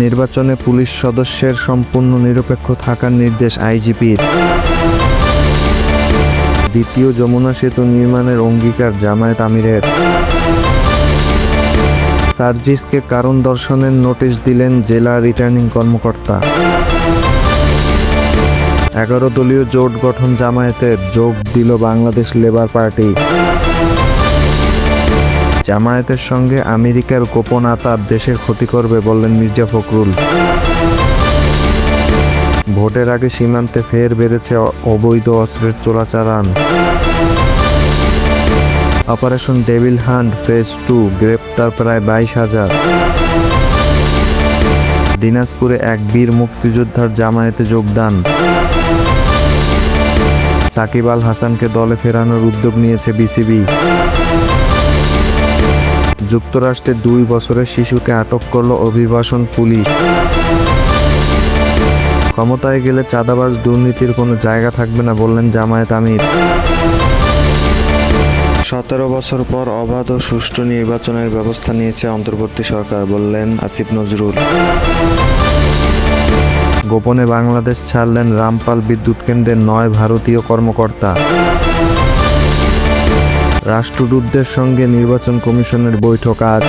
নির্বাচনে পুলিশ সদস্যের সম্পূর্ণ নিরপেক্ষ থাকার নির্দেশ আইজিপির। দ্বিতীয় যমুনা সেতু নির্মাণের অঙ্গীকার জামায়াত আমিরের। সার্জিসকে কারণ দর্শনের নোটিশ দিলেন জেলা রিটার্নিং কর্মকর্তা। 11 দলীয় জোট গঠন জামায়াতের, যোগ দিল বাংলাদেশ লেবার পার্টি। জামায়াতের সঙ্গে আমেরিকার গোপন আতাত দেশের ক্ষতি করবে বললেন মির্জা ফখরুল। ভোটের আগে সীমান্তে ফের বেড়েছে অবৈধ অস্ত্রের চোরাচালান। অপারেশন ডেভিল হান্ট ফেজ 2, গ্রেপ্তার প্রায় 22,000। দিনাজপুরে এক বীর মুক্তিযোদ্ধার জামায়াতে যোগদান। সাকিব আল হাসানকে দলে ফেরানোর উদ্যোগ নিয়েছে বিসিবি। যুক্তরাষ্ট্রে 2 বছরের শিশুকে আটক করল অভিবাসন পুলিশ। ক্ষমতায় গেলে চাঁদাবাজ দুর্নীতির কোনো জায়গা থাকবে না বললেন জামায়াত আমির। 17 বছর পর অবাধ ও সুষ্ঠু নির্বাচনের ব্যবস্থা নিয়েছে অন্তর্বর্তী সরকার বললেন আসিফ নজরুল। গোপনে বাংলাদেশ ছাড়লেন রামপাল বিদ্যুৎ কেন্দ্রের 9 ভারতীয় কর্মকর্তা। রাষ্ট্রদূতদের সঙ্গে নির্বাচন কমিশনের বৈঠক আজ।